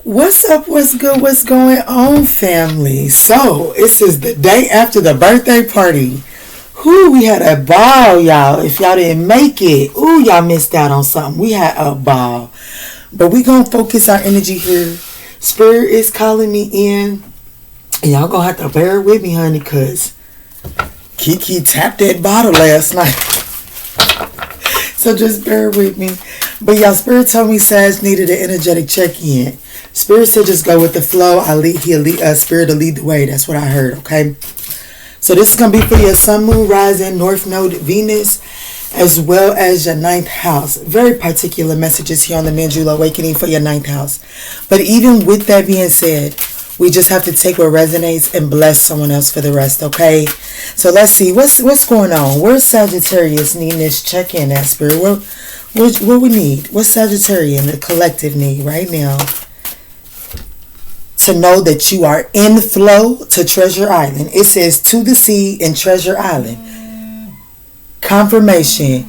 What's up? What's good? What's going on, family? So, this is the day after the birthday party. Whoo, we had a ball, y'all. If y'all didn't make it, ooh, y'all missed out on something. We had a ball. But we gonna focus our energy here. Spirit is calling me in. And y'all gonna have to bear with me, honey, because Kiki tapped that bottle last night. So just bear with me. But y'all, Spirit told me Sag needed an energetic check-in. Spirit said just go with the flow. Spirit to lead the way. That's what I heard, okay? So this is going to be for your Sun, Moon, Rising, North Node, Venus, as well as your ninth house. Very particular messages here on the Manjula Awakening for your ninth house. But even with that being said, we just have to take what resonates and bless someone else for the rest, okay? So let's see. What's going on? Where's Sagittarius needing this check-in at, Spirit? What we need? What's Sagittarius, the collective need right now? To know that you are in flow to Treasure Island. It says to the sea in Treasure Island. Confirmation.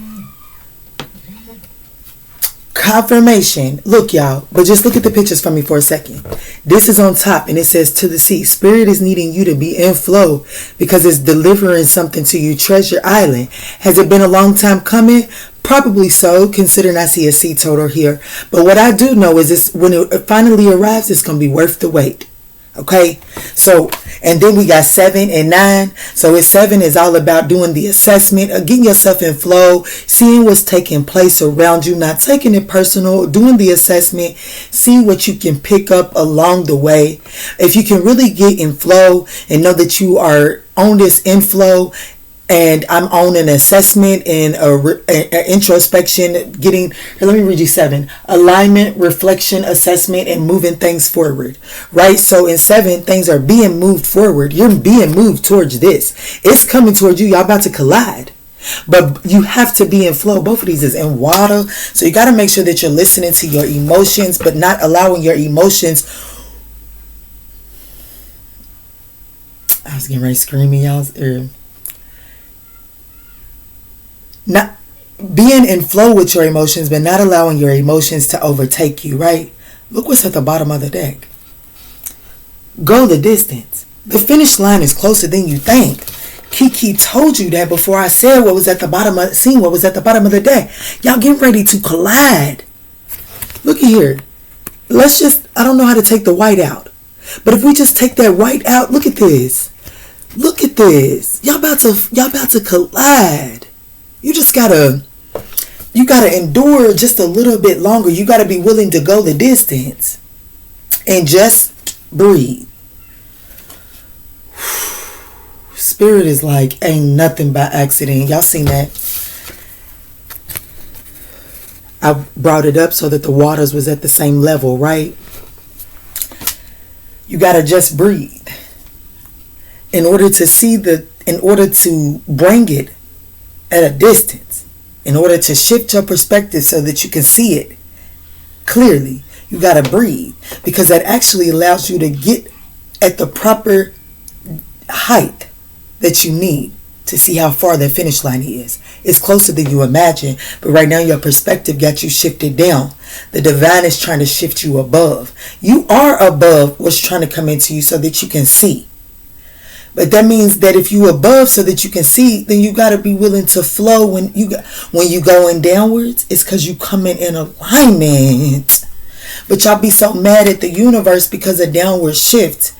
Look, y'all, but just look at the pictures for me for a second. This is on top and it says to the sea. Spirit is needing you to be in flow because it's delivering something to you. Treasure Island. Has it been a long time coming? Probably so, considering I see a sea turtle here. But what I do know is this: when it finally arrives, it's going to be worth the wait. Okay? So, and then we got 7 and 9. So, 7 is all about doing the assessment, getting yourself in flow, seeing what's taking place around you, not taking it personal, doing the assessment, see what you can pick up along the way. If you can really get in flow and know that you are on this inflow, and I'm on an assessment and a introspection, let me read you 7. Alignment, reflection, assessment, and moving things forward. Right? So in 7, things are being moved forward. You're being moved towards this. It's coming towards you. Y'all about to collide. But you have to be in flow. Both of these is in water. So you got to make sure that you're listening to your emotions, but not allowing your emotions. I was getting ready to scream in y'all's ear. Not being in flow with your emotions, but not allowing your emotions to overtake you, right? Look what's at the bottom of the deck. Go the distance. The finish line is closer than you think. Kiki told you that before I said what was at the bottom of the deck. Y'all get ready to collide. Look at here. I don't know how to take the white out. But if we just take that white out, look at this. Look at this. Y'all about to collide. You gotta endure just a little bit longer. You gotta be willing to go the distance and just breathe. Spirit is like, ain't nothing by accident. Y'all seen that? I brought it up so that the waters was at the same level, right? You gotta just breathe in order to bring it at a distance, in order to shift your perspective so that you can see it clearly. You got to breathe, because that actually allows you to get at the proper height that you need to see how far the finish line is. It's closer than you imagine, but right now your perspective got you shifted down. The divine is trying to shift you above. You are above what's trying to come into you so that you can see. But that means that if you above so that you can see, then you got to be willing to flow. When you going downwards, it's because you coming in alignment. But y'all be so mad at the universe because a downward shift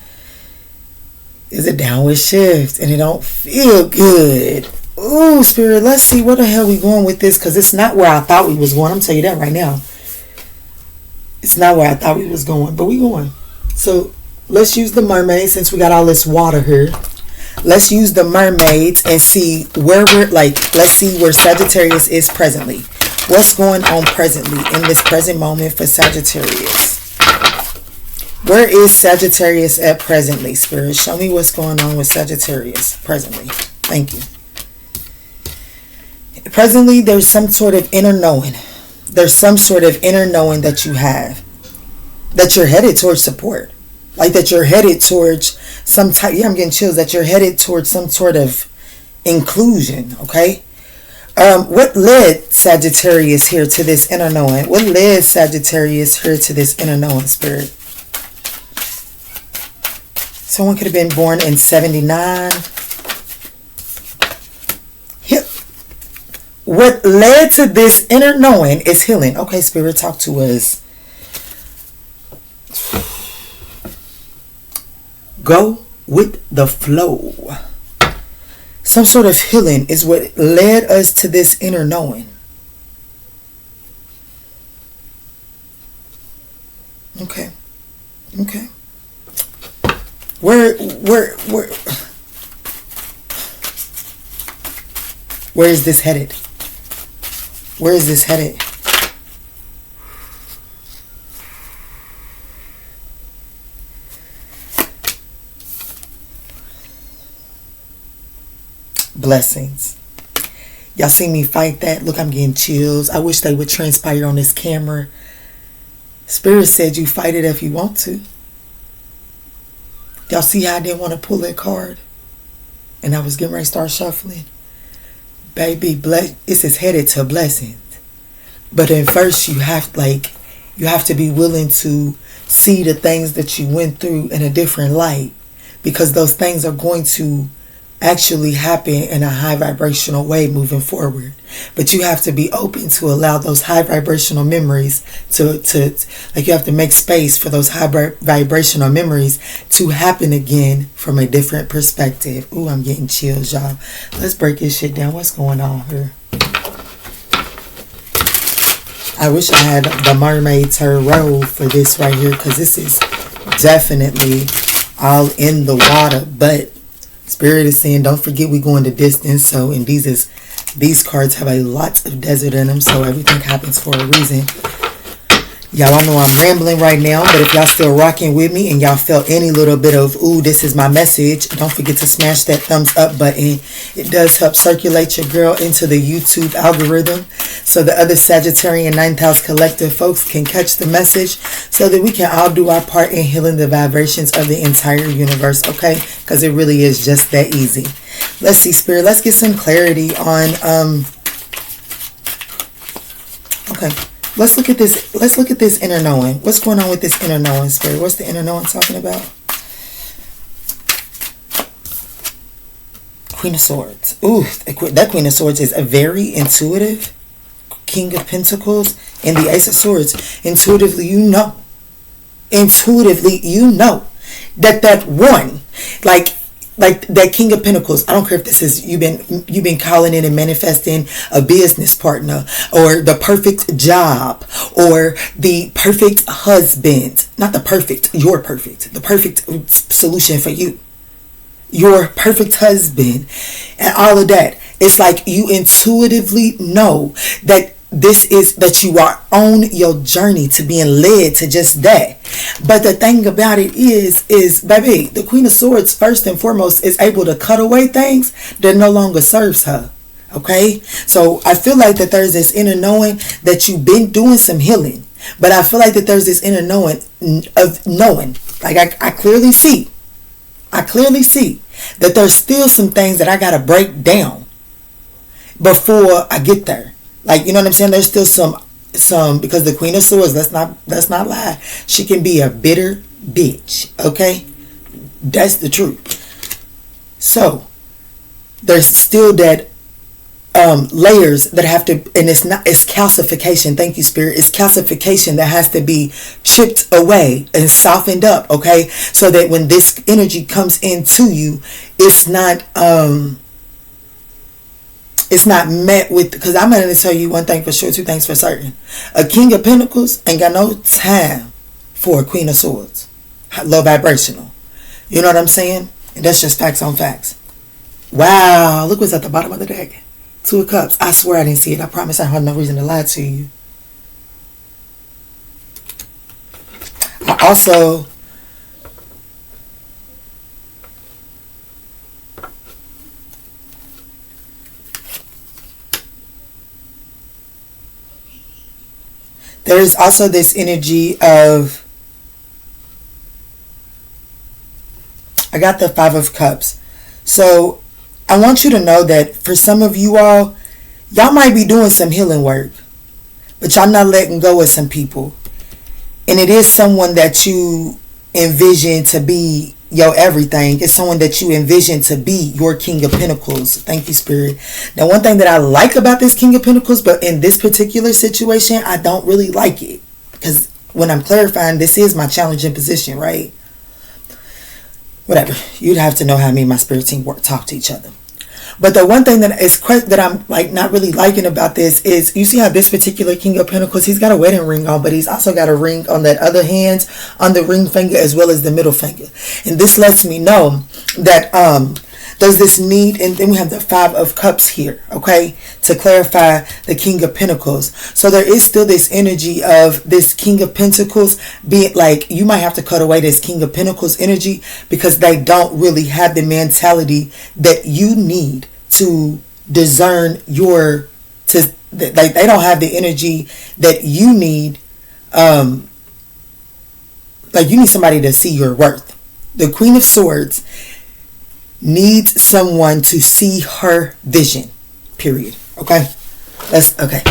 is a downward shift, and it don't feel good. Ooh, Spirit, let's see where the hell we going with this, because it's not where I thought we was going. I'm telling you that right now. It's not where I thought we was going, but we going. So let's use the mermaid, since we got all this water here. Let's use the mermaids and see where let's see where Sagittarius is presently. What's going on presently in this present moment for Sagittarius? Where is Sagittarius at presently, Spirit? Show me what's going on with Sagittarius presently. Thank you. Presently, there's some sort of inner knowing. There's some sort of inner knowing that you have, that you're headed towards support. Like that you're headed towards some type, I'm getting chills, that you're headed towards some sort of inclusion, okay? What led Sagittarius here to this inner knowing? What led Sagittarius here to this inner knowing, Spirit? Someone could have been born in 79. What led to this inner knowing is healing. Okay, Spirit, talk to us. Go with the flow. Some sort of healing is what led us to this inner knowing. Okay. Where is this headed? Where is this headed? Blessings. Y'all see me fight that? Look, I'm getting chills. I wish they would transpire on this camera. Spirit said you fight it if you want to. Y'all see how I didn't want to pull that card? And I was getting ready to start shuffling. Baby, this is headed to blessings. But then first you have to be willing to see the things that you went through in a different light. Because those things are going to actually happen in a high vibrational way moving forward. But you have to be open to allow those high vibrational memories to you have to make space for those high vibrational memories to happen again from a different perspective. Ooh, I'm getting chills, y'all. Let's break this shit down. What's going on here? I wish I had the Mermaid Tarot for this right here, because this is definitely all in the water. But Spirit is saying, don't forget we going the distance. So, and these cards have a lot of desert in them. So everything happens for a reason. Y'all, I know I'm rambling right now, but if y'all still rocking with me and y'all felt any little bit of, ooh, this is my message, don't forget to smash that thumbs up button. It does help circulate your girl into the YouTube algorithm so the other Sagittarian 9th house collective folks can catch the message so that we can all do our part in healing the vibrations of the entire universe, okay? Because it really is just that easy. Let's see, Spirit. Let's get some clarity on, okay. Let's look at this. Let's look at this inner knowing. What's going on with this inner knowing, Spirit? What's the inner knowing talking about? Queen of Swords. Ooh, that Queen of Swords is a very intuitive. King of Pentacles and the Ace of Swords. Intuitively, you know that one, like that King of Pentacles. I don't care if this is you've been calling in and manifesting a business partner or the perfect job or the perfect husband. Not the perfect, your perfect. The perfect solution for you. Your perfect husband and all of that. It's like you intuitively know that that you are on your journey to being led to just that. But the thing about it is baby, the Queen of Swords first and foremost is able to cut away things that no longer serves her. Okay? So I feel like that there's this inner knowing that you've been doing some healing. But I feel like that there's this inner knowing of knowing. Like I clearly see that there's still some things that I gotta break down before I get there. Like, you know what I'm saying? There's still some because the Queen of Swords, let's not lie. She can be a bitter bitch. Okay? That's the truth. So there's still that layers that have to, and it's calcification. Thank you, Spirit. It's calcification that has to be chipped away and softened up, okay? So that when this energy comes into you, it's not met with, because I'm going to tell you one thing for sure, two things for certain. A King of Pentacles ain't got no time for a Queen of Swords. Low vibrational. You know what I'm saying? And that's just facts on facts. Wow, look what's at the bottom of the deck. Two of Cups. I swear I didn't see it. I promise I had no reason to lie to you. I also... there is also this energy of... I got the Five of Cups. So I want you to know that for some of you all, y'all might be doing some healing work, but y'all not letting go of some people. And it is someone that you envision to be your everything. It's someone that you envision to be your King of Pentacles. Thank you, Spirit. Now, one thing that I like about this King of Pentacles, but in this particular situation, I don't really like it. Because when I'm clarifying, this is my challenging position, right? Whatever. You'd have to know how me and my spirit team talk to each other. But the one thing that I'm like not really liking about this is, you see how this particular King of Pentacles, he's got a wedding ring on, but he's also got a ring on that other hand, on the ring finger as well as the middle finger. And this lets me know that there's this need, and then we have the Five of Cups here, okay, to clarify the King of Pentacles. So there is still this energy of this King of Pentacles being like, you might have to cut away this King of Pentacles energy because they don't really have the mentality that you need to discern like they don't have the energy that you need. Like you need somebody to see your worth. The Queen of Swords needs someone to see her vision, period. Okay, that's okay.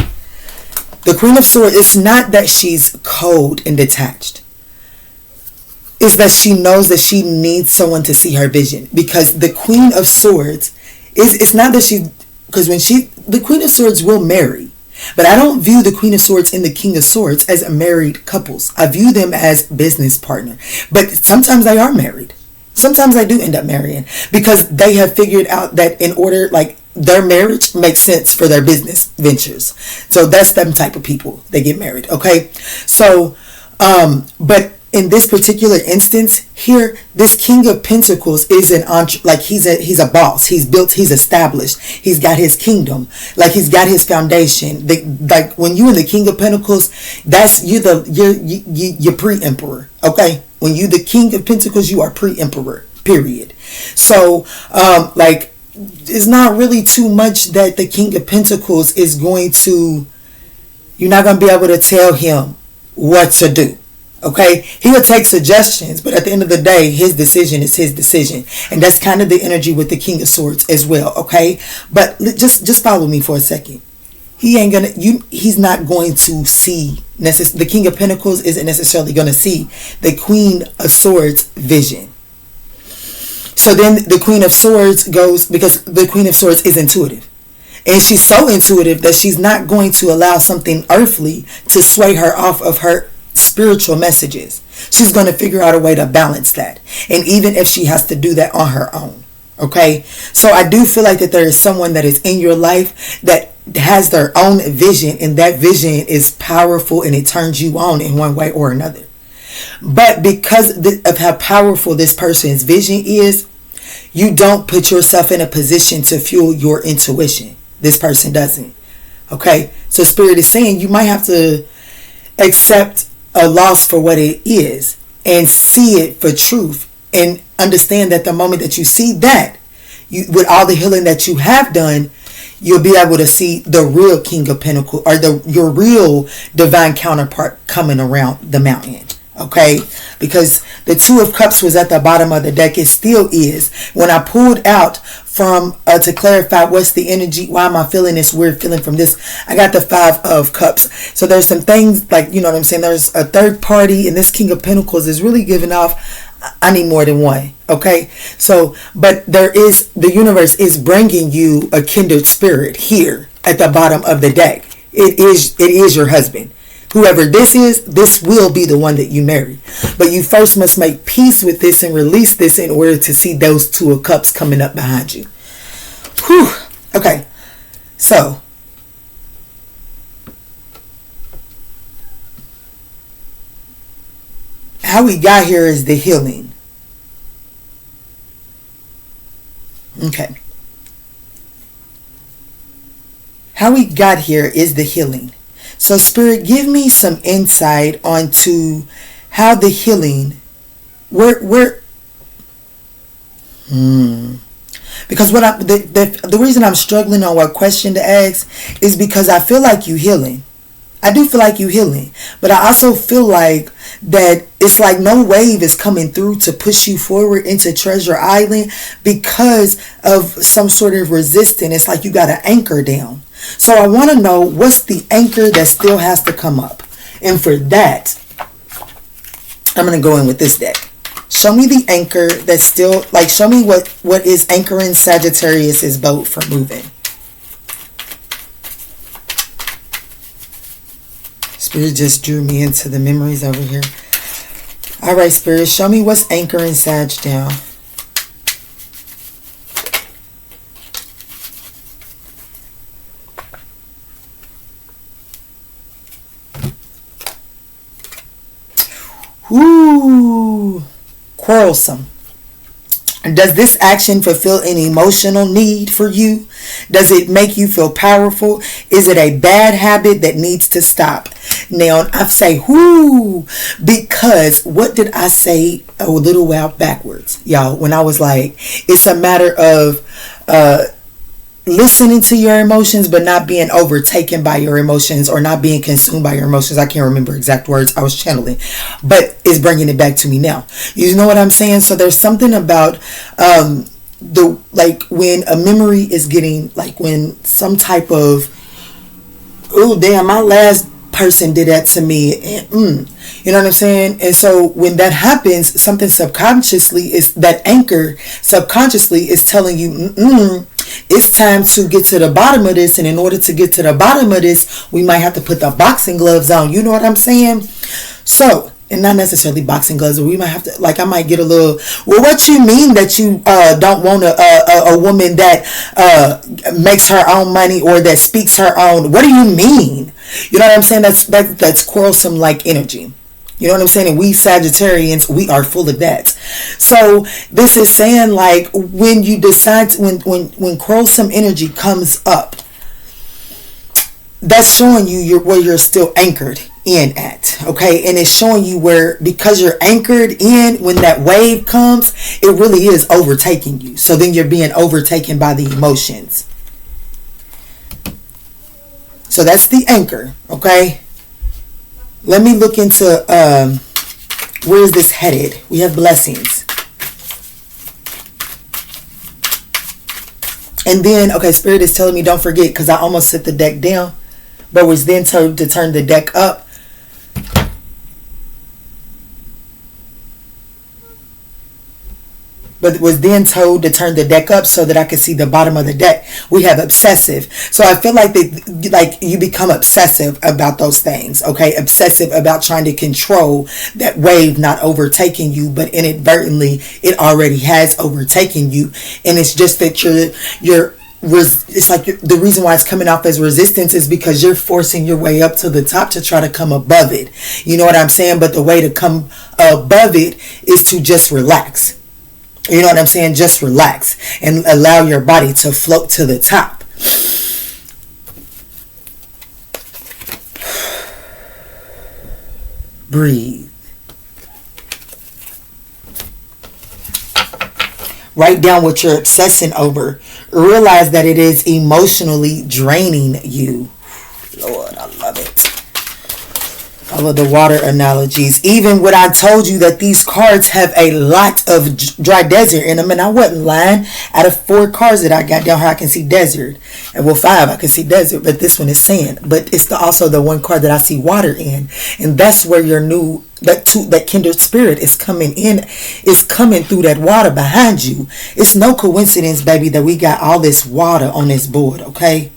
The Queen of Swords, it's not that she's cold and detached. It's that she knows that she needs someone to see her vision, because the Queen of Swords it's not that because the Queen of Swords will marry, but I don't view the Queen of Swords and the King of Swords as married couples. I view them as business partner, but sometimes they are married. Sometimes they do end up marrying because they have figured out that in order, like, their marriage makes sense for their business ventures. So that's them type of people. They get married. Okay. So, but in this particular instance here, this King of Pentacles is he's a boss. He's built, he's established. He's got his kingdom. Like, he's got his foundation. Like when you in the King of Pentacles, that's you're pre-emperor. Okay. When you the King of Pentacles, you are pre-emperor, period. So, like, it's not really too much that the King of Pentacles is going to, you're not going to be able to tell him what to do. Okay, he will take suggestions, but at the end of the day, his decision is his decision, and that's kind of the energy with the King of Swords as well. Okay, but just follow me for a second. He's not going to see the King of Pentacles isn't necessarily going to see the Queen of Swords vision. So then the Queen of Swords goes, because the Queen of Swords is intuitive. And she's so intuitive that she's not going to allow something earthly to sway her off of her spiritual messages. She's going to figure out a way to balance that. And even if she has to do that on her own. Okay. So I do feel like that there is someone that is in your life that has their own vision, and that vision is powerful and it turns you on in one way or another. But because of how powerful this person's vision is, you don't put yourself in a position to fuel your intuition. This person doesn't. Okay. So Spirit is saying you might have to accept a loss for what it is and see it for truth, and understand that the moment that you see that, with all the healing that you have done, you'll be able to see the real King of Pentacles, or your real divine counterpart coming around the mountain. Okay, because the Two of Cups was at the bottom of the deck. It still is. When I pulled out from to clarify what's the energy, why am I feeling this weird feeling from this, I got the Five of Cups. So there's some things, like, you know what I'm saying, there's a third party, and this King of Pentacles is really giving off, I need more than one. Okay, so but the universe is bringing you a kindred spirit here at the bottom of the deck. It is your husband. Whoever this is, this will be the one that you marry. But you first must make peace with this and release this in order to see those Two of Cups coming up behind you. Whew. Okay. So, how we got here is the healing. Okay. How we got here is the healing. So Spirit, give me some insight onto how the healing, because the reason I'm struggling on what question to ask is because I feel like you healing. I do feel like you healing, but I also feel like that it's like no wave is coming through to push you forward into Treasure Island because of some sort of resistance. It's like you got to anchor down. So I want to know, what's the anchor that still has to come up? And for that, I'm going to go in with this deck. show me the anchor that's still, like, show me what is anchoring Sagittarius's boat from moving. Spirit just drew me into the memories over here. All right, Spirit, show me what's anchoring Sag down. Ooh, quarrelsome. Does this action fulfill an emotional need for you? Does it make you feel powerful? Is it a bad habit that needs to stop? Now, I say, whoo, because what did I say a little while backwards, y'all, when I was like, it's a matter of listening to your emotions, but not being overtaken by your emotions or not being consumed by your emotions. I can't remember exact words I was channeling, but it's bringing it back to me now. You know what I'm saying? So there's something about like when a memory is getting, like when some type of, oh damn, my last person did that to me, and, you know what I'm saying? And so when that happens, something subconsciously is, that anchor subconsciously is telling you, it's time to get to the bottom of this. And in order to get to the bottom of this, we might have to put the boxing gloves on. You know what I'm saying? So, and not necessarily boxing gloves, but we might have to, like, I might get a little, well, what you mean that you don't want a woman that makes her own money or that speaks her own? What do you mean? You know what I'm saying? That's quarrelsome like energy. You know what I'm saying? And we Sagittarians, we are full of that. So this is saying, like, when you decide, when quarrelsome energy comes up, that's showing you where you're still anchored in at, okay? And it's showing you where, because you're anchored in, when that wave comes, it really is overtaking you. So then you're being overtaken by the emotions. So that's the anchor, okay? Let me look into where is this headed. We have blessings. And then, okay, Spirit is telling me don't forget, because I almost set the deck down, but was then told to turn the deck up. But was then told to turn the deck up so that I could see the bottom of the deck. We have obsessive. So I feel like you become obsessive about those things, okay? Obsessive about trying to control that wave not overtaking you, but inadvertently it already has overtaken you. And it's just that it's like the reason why it's coming off as resistance is because you're forcing your way up to the top to try to come above it. You know what I'm saying? But the way to come above it is to just relax. You know what I'm saying? Just relax and allow your body to float to the top. Breathe. Write down what you're obsessing over. Realize that it is emotionally draining you. Lord, I love it. All of the water analogies. Even when I told you that these cards have a lot of dry desert in them, and I wasn't lying. Out of 4 cards that I got down here, I can see desert. And well, 5, I can see desert, but this one is sand. But it's also the one card that I see water in. And that's where your new, that kindred spirit is coming in, is coming through that water behind you. It's no coincidence, baby, that we got all this water on this board, okay?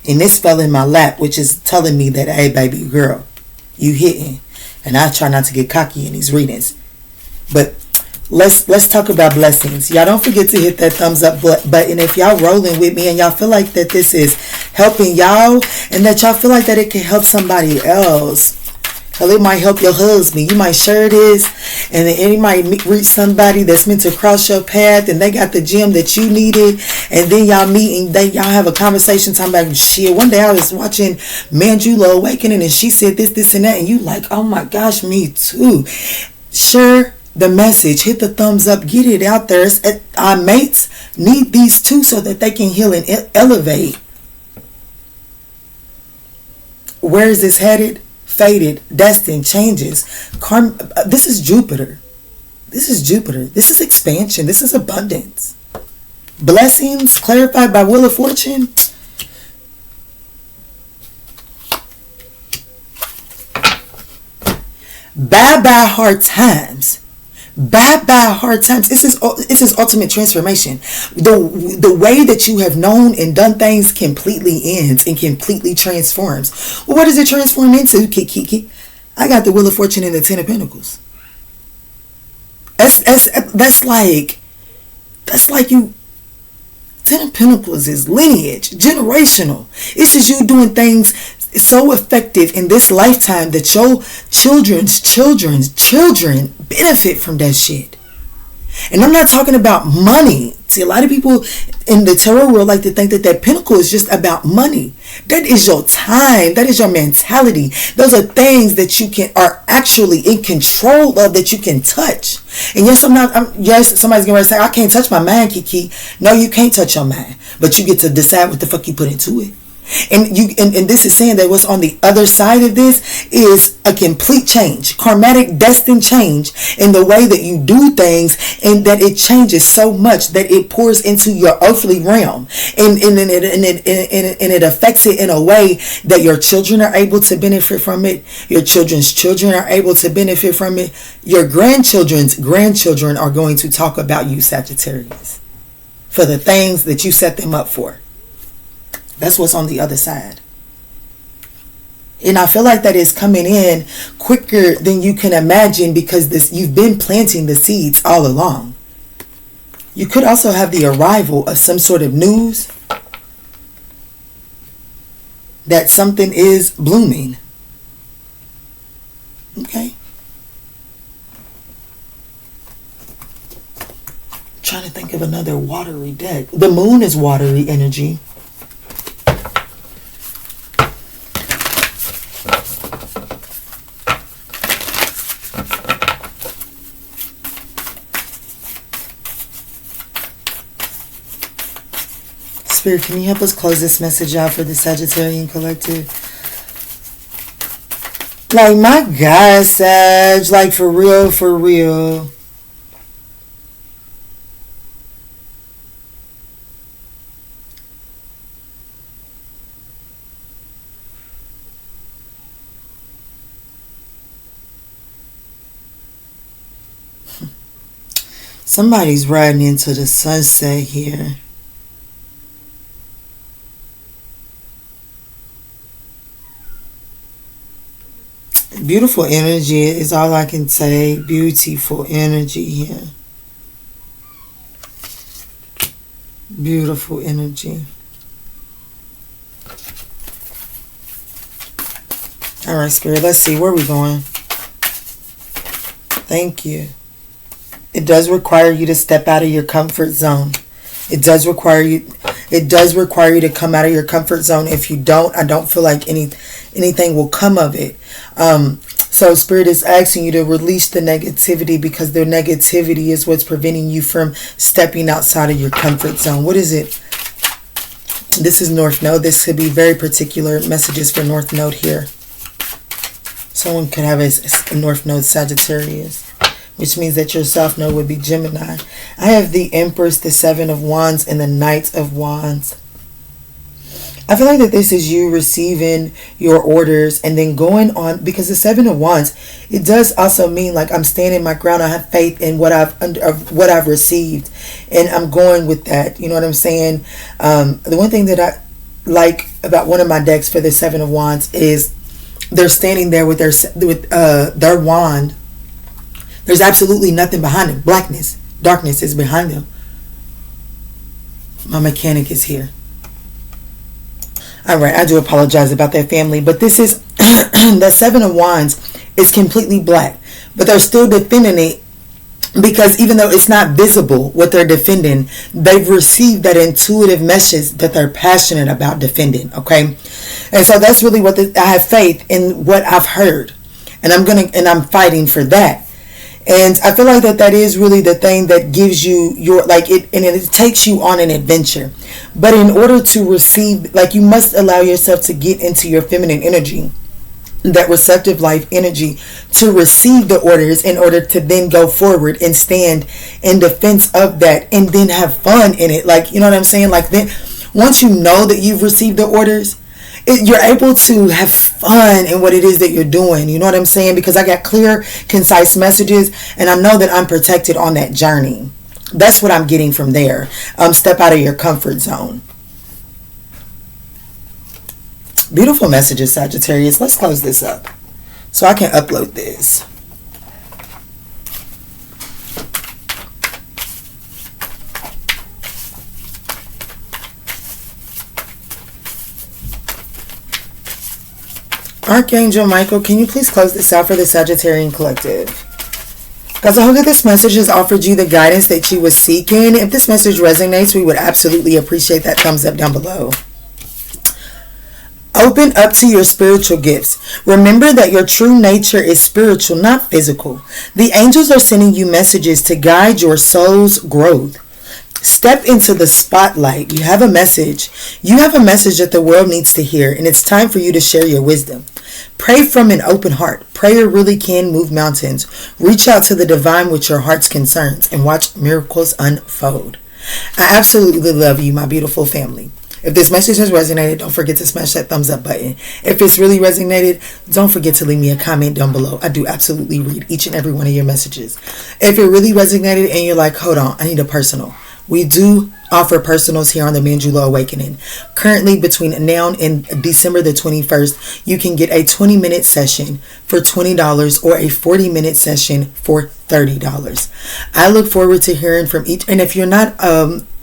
And this fell in my lap, which is telling me that, hey, baby girl, you hitting. And I try not to get cocky in these readings. But let's talk about blessings. Y'all don't forget to hit that thumbs up button if y'all rolling with me and y'all feel like that this is helping y'all and that y'all feel like that it can help somebody else. Hell, it might help your husband. You might share this, and then it might reach somebody that's meant to cross your path, and they got the gem that you needed, and then y'all meet and y'all have a conversation talking about shit. One day I was watching ManjulaAwakening, and she said this, and that, and you like, oh my gosh, me too. Share the message, hit the thumbs up, get it out there. Our mates need these too so that they can heal and elevate. Where is this headed? Fated, destined, changes. This is Jupiter. This is Jupiter. This is expansion. This is abundance. Blessings clarified by Wheel of Fortune. Bye-bye hard times. Bye hard times. This is ultimate transformation. The way that you have known and done things completely ends and completely transforms. Well, what does it transform into, Kiki? I got the Wheel of Fortune and the Ten of Pentacles. That's like you. Ten of Pentacles is lineage, generational. It's just you doing things so effective in this lifetime that your children's children benefit from that shit. And I'm not talking about money. See, a lot of people in the tarot world like to think that pentacle is just about money. That is your time. That is your mentality. Those are things that you are actually in control of, that you can touch. And yes, somebody's going to say, I can't touch my mind, Kiki. No, you can't touch your mind, but you get to decide what the fuck you put into it. And this is saying that what's on the other side of this is a complete change, karmatic destined change in the way that you do things, and that it changes so much that it pours into your earthly realm, and it affects it in a way that your children are able to benefit from it, your children's children are able to benefit from it, your grandchildren's grandchildren are going to talk about you, Sagittarius, for the things that you set them up for. That's what's on the other side. And I feel like that is coming in quicker than you can imagine, because you've been planting the seeds all along. You could also have the arrival of some sort of news that something is blooming. Okay. I'm trying to think of another watery deck. The moon is watery energy. Spirit, can you help us close this message out for the Sagittarian collective? Like, my God, Sag, like, for real, for real. Somebody's riding into the sunset here. Beautiful energy is all I can say. Beautiful energy here. Beautiful energy. All right, Spirit, let's see. Where are we going? Thank you. It does require you to step out of your comfort zone. It does require you to come out of your comfort zone. If you don't, I don't feel like anything will come of it. So Spirit is asking you to release the negativity, because the negativity is what's preventing you from stepping outside of your comfort zone. What is it? This is North Node. This could be very particular messages for North Node here. Someone could have a North Node Sagittarius, which means that your South Node would be Gemini. I have the Empress, the Seven of Wands, and the Knight of Wands. I feel like that this is you receiving your orders and then going on, because the Seven of Wands, it does also mean like I'm standing my ground. I have faith in what I've received, and I'm going with that. You know what I'm saying? The one thing that I like about one of my decks for the Seven of Wands is they're standing there with their wand. There's absolutely nothing behind them. Blackness, darkness is behind them. My mechanic is here. Alright, I do apologize about that, family. But this is, the Seven of Wands is completely black. But they're still defending it, because even though it's not visible what they're defending, they've received that intuitive message that they're passionate about defending. Okay? And so that's really what I have faith in what I've heard. And I'm fighting for that. And I feel like that is really the thing that gives you your, like, it takes you on an adventure. But in order to receive, like, you must allow yourself to get into your feminine energy, that receptive life energy, to receive the orders in order to then go forward and stand in defense of that, and then have fun in it. Like, you know what I'm saying? Like, then once you know that you've received the orders, you're able to have fun in what it is that you're doing. You know what I'm saying? Because I got clear, concise messages, and I know that I'm protected on that journey. That's what I'm getting from there. Step out of your comfort zone. Beautiful messages, Sagittarius. Let's close this up so I can upload this. Archangel Michael, can you please close this out for the Sagittarian Collective? Guys, I hope that this message has offered you the guidance that you were seeking. If this message resonates, we would absolutely appreciate that thumbs up down below. Open up to your spiritual gifts. Remember that your true nature is spiritual, not physical. The angels are sending you messages to guide your soul's growth. Step into the spotlight. You have a message. You have a message that the world needs to hear, and it's time for you to share your wisdom. Pray from an open heart. Prayer really can move mountains. Reach out to the divine with your heart's concerns and watch miracles unfold. I absolutely love you, my beautiful family. If this message has resonated, don't forget to smash that thumbs up button. If it's really resonated, don't forget to leave me a comment down below. I do absolutely read each and every one of your messages. If it really resonated and you're like, hold on, I need a personal. We do offer personals here on the Manjula Awakening. Currently, between now and December the 21st, you can get a 20-minute session for $20 or a 40-minute session for $30. I look forward to hearing from each. And if you're not,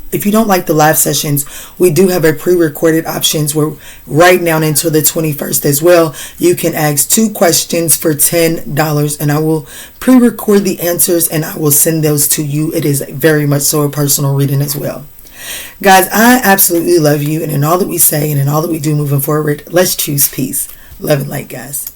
if you don't like the live sessions, we do have a pre-recorded options where right now until the 21st as well, you can ask 2 questions for $10 and I will pre-record the answers and I will send those to you. It is very much so a personal reading as well. Guys, I absolutely love you, and in all that we say and in all that we do moving forward, let's choose peace. Love and light, guys.